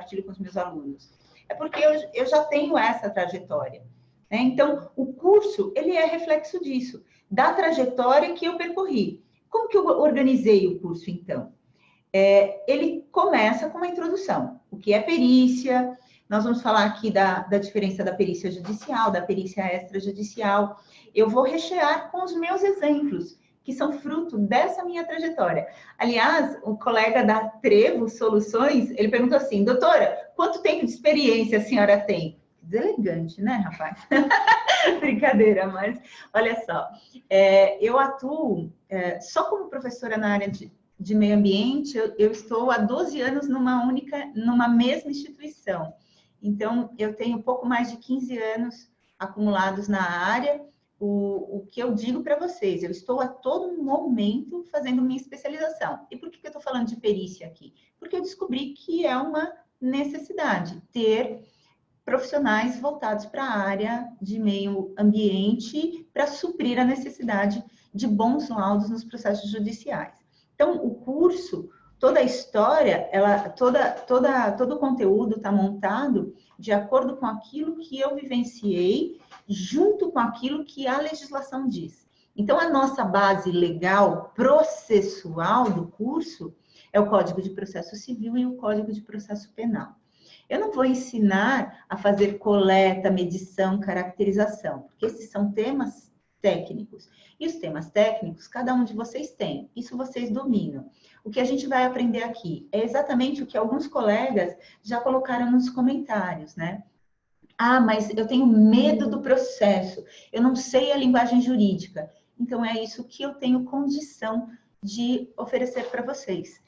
compartilho com os meus alunos? É porque eu já tenho essa trajetória, né? Então, o curso, ele é reflexo disso, da trajetória que eu percorri. Como que eu organizei o curso, então? Ele começa com uma introdução. O que é perícia? Nós vamos falar aqui da diferença da perícia judicial, da perícia extrajudicial. Eu vou rechear com os meus exemplos, que são fruto dessa minha trajetória. Aliás, o colega da Trevo Soluções, ele perguntou assim, doutora, quanto tempo de experiência a senhora tem? Deselegante, né, rapaz? Brincadeira, mas olha só. Eu atuo só como professora na área de meio ambiente, eu estou há 12 anos numa mesma instituição. Então, eu tenho pouco mais de 15 anos acumulados na área. O que eu digo para vocês, eu estou a todo momento fazendo minha especialização. E por que eu estou falando de perícia aqui? Porque eu descobri que é uma necessidade ter profissionais voltados para a área de meio ambiente para suprir a necessidade de bons laudos nos processos judiciais. Então, o curso, toda a história, todo o conteúdo está montado de acordo com aquilo que eu vivenciei, junto com aquilo que a legislação diz. Então, a nossa base legal processual do curso é o Código de Processo Civil e o Código de Processo Penal. Eu não vou ensinar a fazer coleta, medição, caracterização, porque esses são temas técnicos. E os temas técnicos, cada um de vocês tem. Isso vocês dominam. O que a gente vai aprender aqui é exatamente o que alguns colegas já colocaram nos comentários, né? Ah, mas eu tenho medo do processo. Eu não sei a linguagem jurídica. Então, é isso que eu tenho condição de oferecer para vocês.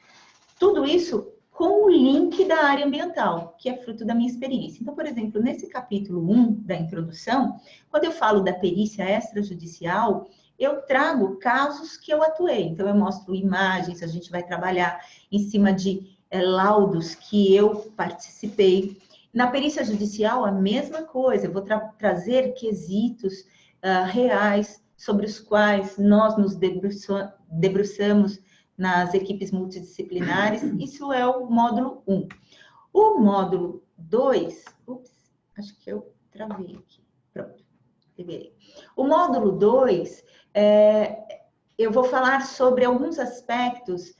Tudo isso com o link da área ambiental, que é fruto da minha experiência. Então, por exemplo, nesse capítulo 1 da introdução, quando eu falo da perícia extrajudicial, eu trago casos que eu atuei. Então, eu mostro imagens, a gente vai trabalhar em cima de laudos que eu participei. Na perícia judicial, a mesma coisa, eu vou trazer quesitos reais sobre os quais nós nos debruçamos nas equipes multidisciplinares. Isso é o módulo 1. O módulo 2, acho que eu travei aqui, pronto, liberei. O módulo 2, eu vou falar sobre alguns aspectos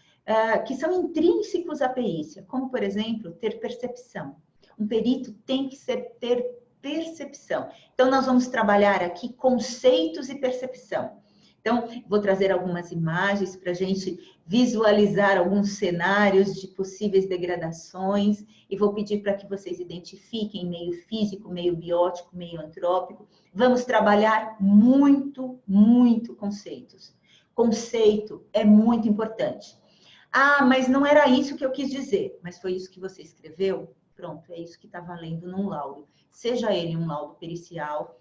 que são intrínsecos à perícia, como, por exemplo, ter percepção. Um perito tem que ter percepção. Então, nós vamos trabalhar aqui conceitos e percepção. Então, vou trazer algumas imagens para a gente visualizar alguns cenários de possíveis degradações e vou pedir para que vocês identifiquem meio físico, meio biótico, meio antrópico. Vamos trabalhar muito, muito conceitos. Conceito é muito importante. Ah, mas não era isso que eu quis dizer, mas foi isso que você escreveu? Pronto, é isso que está valendo num laudo. Seja ele um laudo pericial,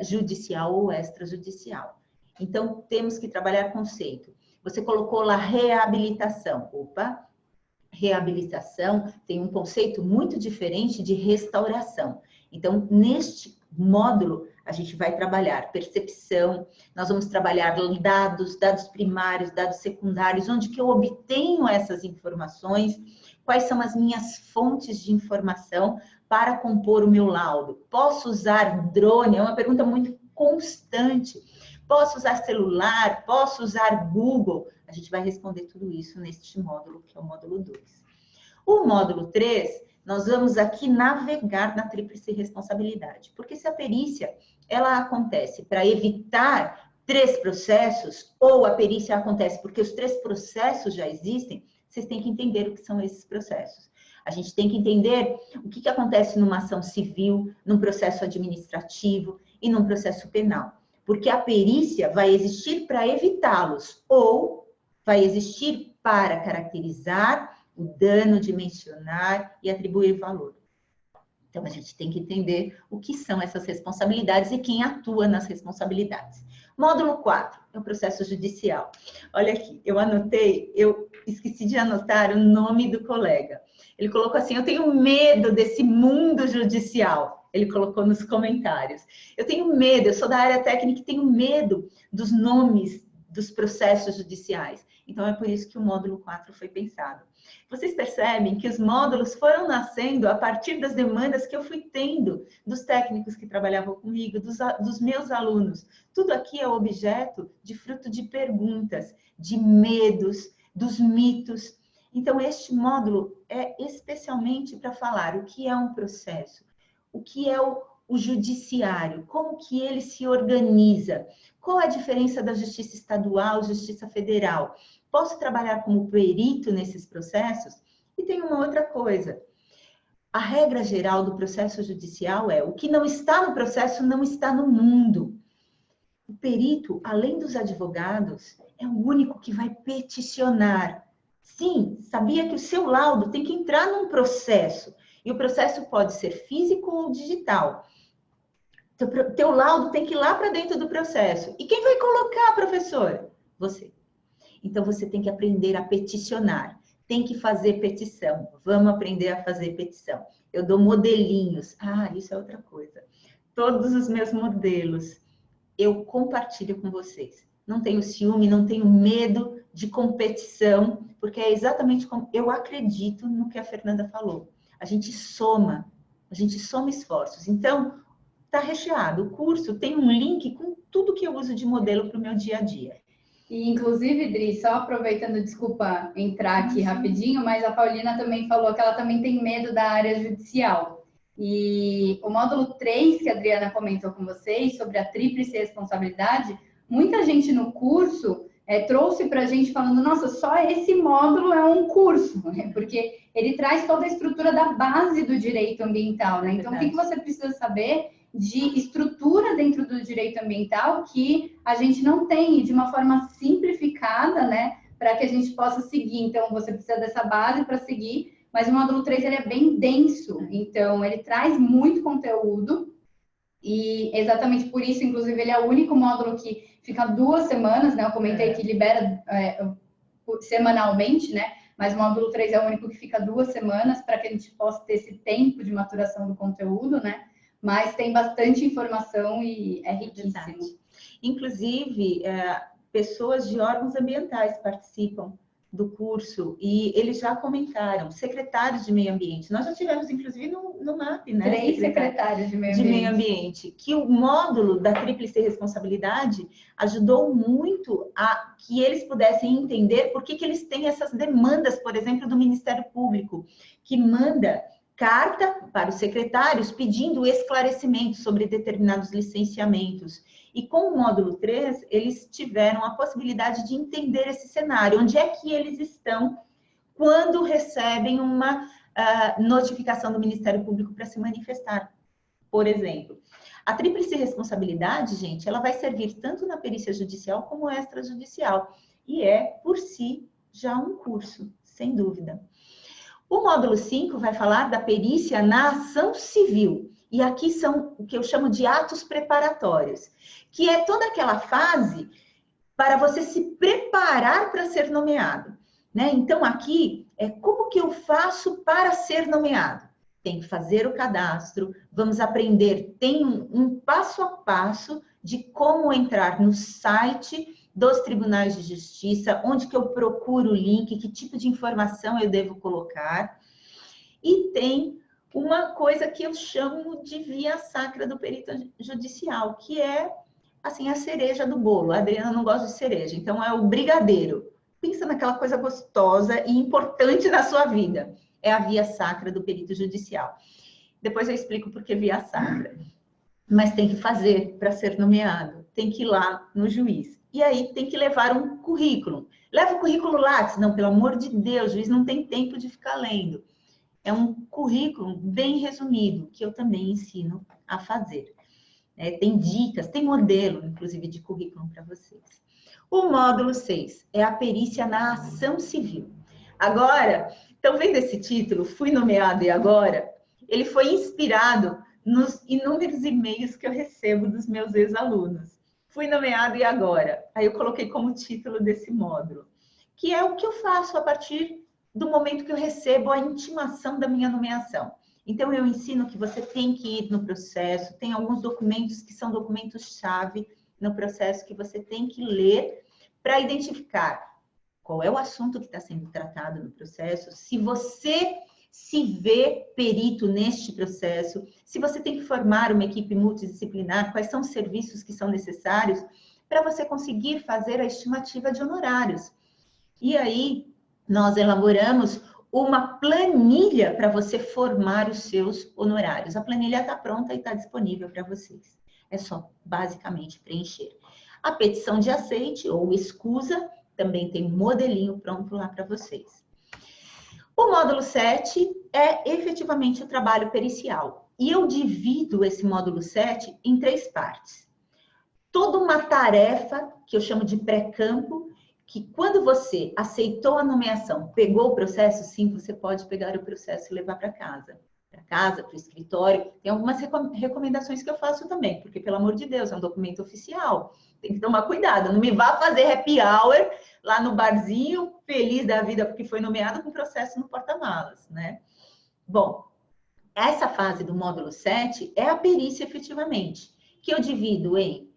judicial ou extrajudicial. Então, temos que trabalhar conceito. Você colocou lá reabilitação. Opa, reabilitação tem um conceito muito diferente de restauração. Então, neste módulo, a gente vai trabalhar percepção, nós vamos trabalhar dados primários, dados secundários, onde que eu obtenho essas informações, quais são as minhas fontes de informação para compor o meu laudo. Posso usar drone? É uma pergunta muito constante. Posso usar celular? Posso usar Google? A gente vai responder tudo isso neste módulo, que é o módulo 2. O módulo 3, nós vamos aqui navegar na tríplice responsabilidade. Porque se a perícia, ela acontece para evitar 3 processos, ou a perícia acontece porque os 3 processos já existem, vocês têm que entender o que são esses processos. A gente tem que entender o que acontece numa ação civil, num processo administrativo e num processo penal. Porque a perícia vai existir para evitá-los, ou vai existir para caracterizar o dano, dimensionar e atribuir valor. Então, a gente tem que entender o que são essas responsabilidades e quem atua nas responsabilidades. Módulo 4, é o processo judicial. Olha aqui, eu esqueci de anotar o nome do colega. Ele colocou assim, eu tenho medo desse mundo judicial. Ele colocou nos comentários. Eu tenho medo, eu sou da área técnica e tenho medo dos nomes dos processos judiciais. Então, é por isso que o módulo 4 foi pensado. Vocês percebem que os módulos foram nascendo a partir das demandas que eu fui tendo dos técnicos que trabalhavam comigo, dos meus alunos. Tudo aqui é objeto de fruto de perguntas, de medos, dos mitos. Então, este módulo é especialmente para falar o que é um processo, o que é o judiciário, como que ele se organiza, qual a diferença da justiça estadual, justiça federal. Posso trabalhar como perito nesses processos? E tem uma outra coisa. A regra geral do processo judicial é o que não está no processo não está no mundo. O perito, além dos advogados, é o único que vai peticionar. Sim, sabia que o seu laudo tem que entrar num processo. E o processo pode ser físico ou digital. Teu laudo tem que ir lá para dentro do processo. E quem vai colocar, professor? Você. Então, você tem que aprender a peticionar. Tem que fazer petição. Vamos aprender a fazer petição. Eu dou modelinhos. Ah, isso é outra coisa. Todos os meus modelos eu compartilho com vocês. Não tenho ciúme, não tenho medo de competição, porque é exatamente como eu acredito no que a Fernanda falou. A gente soma esforços. Então, está recheado. O curso tem um link com tudo que eu uso de modelo para o meu dia a dia. E, inclusive, Dri, só aproveitando, desculpa entrar aqui rapidinho, mas a Paulina também falou que ela também tem medo da área judicial. E o módulo 3, que a Adriana comentou com vocês, sobre a tríplice responsabilidade, muita gente no curso trouxe para a gente falando, nossa, só esse módulo é um curso, né? Porque ele traz toda a estrutura da base do direito ambiental, né? Então, o que você precisa saber de estrutura dentro do direito ambiental que a gente não tem, de uma forma simplificada, né, para que a gente possa seguir. Então, você precisa dessa base para seguir, mas o módulo 3 ele é bem denso, então ele traz muito conteúdo e exatamente por isso, inclusive, ele é o único módulo que fica 2 semanas, né, eu comentei que libera semanalmente, né, mas o módulo 3 é o único que fica 2 semanas para que a gente possa ter esse tempo de maturação do conteúdo, né? Mas tem bastante informação e é riquíssimo. Verdade. Inclusive, pessoas de órgãos ambientais participam do curso e eles já comentaram, secretários de meio ambiente. Nós já tivemos, inclusive, no MAP, né? 3 secretários de meio ambiente. Que o módulo da tríplice responsabilidade ajudou muito a que eles pudessem entender por que eles têm essas demandas, por exemplo, do Ministério Público, que manda carta para os secretários pedindo esclarecimento sobre determinados licenciamentos. E com o módulo 3, eles tiveram a possibilidade de entender esse cenário, onde é que eles estão quando recebem uma notificação do Ministério Público para se manifestar, por exemplo. A tríplice responsabilidade, gente, ela vai servir tanto na perícia judicial como extrajudicial, e é, por si, já um curso, sem dúvida. O módulo 5 vai falar da perícia na ação civil. E aqui são o que eu chamo de atos preparatórios, que é toda aquela fase para você se preparar para ser nomeado, né? Então, aqui é como que eu faço para ser nomeado. Tem que fazer o cadastro, vamos aprender, tem um passo a passo de como entrar no site dos tribunais de justiça, onde que eu procuro o link, que tipo de informação eu devo colocar. E tem uma coisa que eu chamo de via sacra do perito judicial, que é, assim, a cereja do bolo. A Adriana não gosta de cereja, então é o brigadeiro. Pensa naquela coisa gostosa e importante na sua vida. É a via sacra do perito judicial. Depois eu explico por que via sacra. Mas tem que fazer para ser nomeado. Tem que ir lá no juiz. E aí tem que levar um currículo. Leva o currículo Lattes. Não, pelo amor de Deus, o juiz não tem tempo de ficar lendo. É um currículo bem resumido, que eu também ensino a fazer. Tem dicas, tem modelo, inclusive, de currículo para vocês. O módulo 6 é a perícia na ação civil. Agora, estão vendo esse título, Fui Nomeado e Agora? Ele foi inspirado nos inúmeros e-mails que eu recebo dos meus ex-alunos. Fui nomeado e agora? Aí eu coloquei como título desse módulo, que é o que eu faço a partir do momento que eu recebo a intimação da minha nomeação. Então, eu ensino que você tem que ir no processo, tem alguns documentos que são documentos-chave no processo que você tem que ler para identificar qual é o assunto que está sendo tratado no processo, se você se vê perito neste processo, se você tem que formar uma equipe multidisciplinar, quais são os serviços que são necessários para você conseguir fazer a estimativa de honorários. E aí, nós elaboramos uma planilha para você formar os seus honorários. A planilha está pronta e está disponível para vocês. É só, basicamente, preencher. A petição de aceite ou escusa também tem um modelinho pronto lá para vocês. O módulo 7 é efetivamente o trabalho pericial. E eu divido esse módulo 7 em 3 partes. Toda uma tarefa, que eu chamo de pré-campo, que quando você aceitou a nomeação, pegou o processo, sim, você pode pegar o processo e levar para casa. Para casa, para o escritório. Tem algumas recomendações que eu faço também, porque, pelo amor de Deus, é um documento oficial. Tem que tomar cuidado. Não me vá fazer happy hour lá no barzinho, feliz da vida, porque foi nomeado com processo no porta-malas, né? Bom, essa fase do módulo 7 é a perícia efetivamente, que eu divido em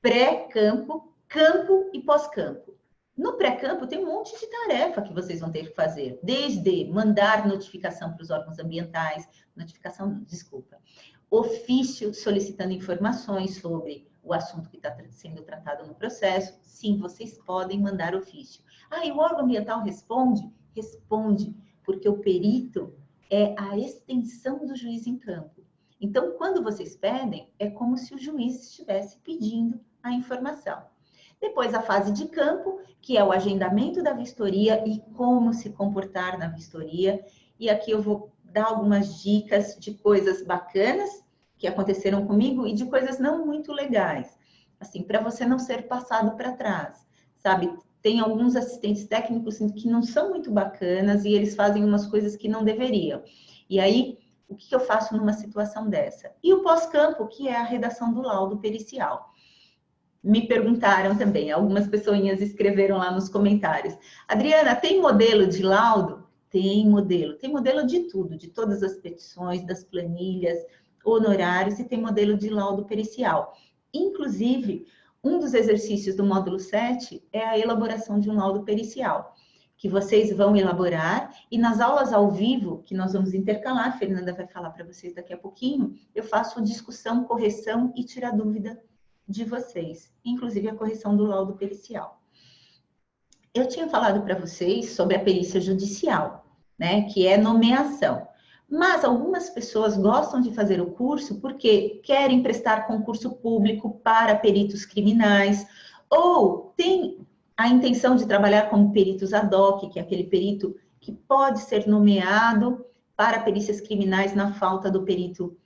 pré-campo, campo e pós-campo. No pré-campo tem um monte de tarefa que vocês vão ter que fazer, desde mandar notificação para os órgãos ambientais, ofício solicitando informações sobre o assunto que está sendo tratado no processo. Sim, vocês podem mandar ofício. Ah, e o órgão ambiental responde? Responde, porque o perito é a extensão do juiz em campo. Então, quando vocês pedem, é como se o juiz estivesse pedindo a informação. Depois, a fase de campo, que é o agendamento da vistoria e como se comportar na vistoria. E aqui eu vou dar algumas dicas de coisas bacanas que aconteceram comigo e de coisas não muito legais. Assim, para você não ser passado para trás, sabe? Tem alguns assistentes técnicos que não são muito bacanas e eles fazem umas coisas que não deveriam. E aí, o que eu faço numa situação dessa? E o pós-campo, que é a redação do laudo pericial. Me perguntaram também, algumas pessoinhas escreveram lá nos comentários. Adriana, tem modelo de laudo? Tem modelo de tudo, de todas as petições, das planilhas, honorários, e tem modelo de laudo pericial. Inclusive, um dos exercícios do módulo 7 é a elaboração de um laudo pericial, que vocês vão elaborar, e nas aulas ao vivo, que nós vamos intercalar, a Fernanda vai falar para vocês daqui a pouquinho, eu faço discussão, correção e tirar dúvida de vocês, inclusive a correção do laudo pericial. Eu tinha falado para vocês sobre a perícia judicial, né, que é nomeação. Mas algumas pessoas gostam de fazer o curso porque querem prestar concurso público para peritos criminais, ou tem a intenção de trabalhar como peritos ad hoc, que é aquele perito que pode ser nomeado para perícias criminais na falta do perito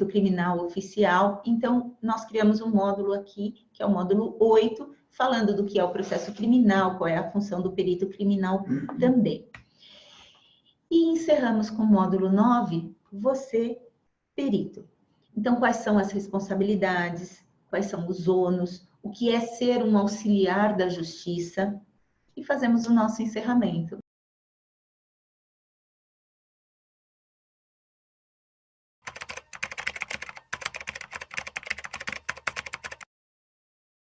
criminal oficial. Então, nós criamos um módulo aqui, que é o módulo 8, falando do que é o processo criminal, qual é a função do perito criminal também. E encerramos com o módulo 9, você, perito. Então, quais são as responsabilidades, quais são os ônus, o que é ser um auxiliar da justiça, e fazemos o nosso encerramento.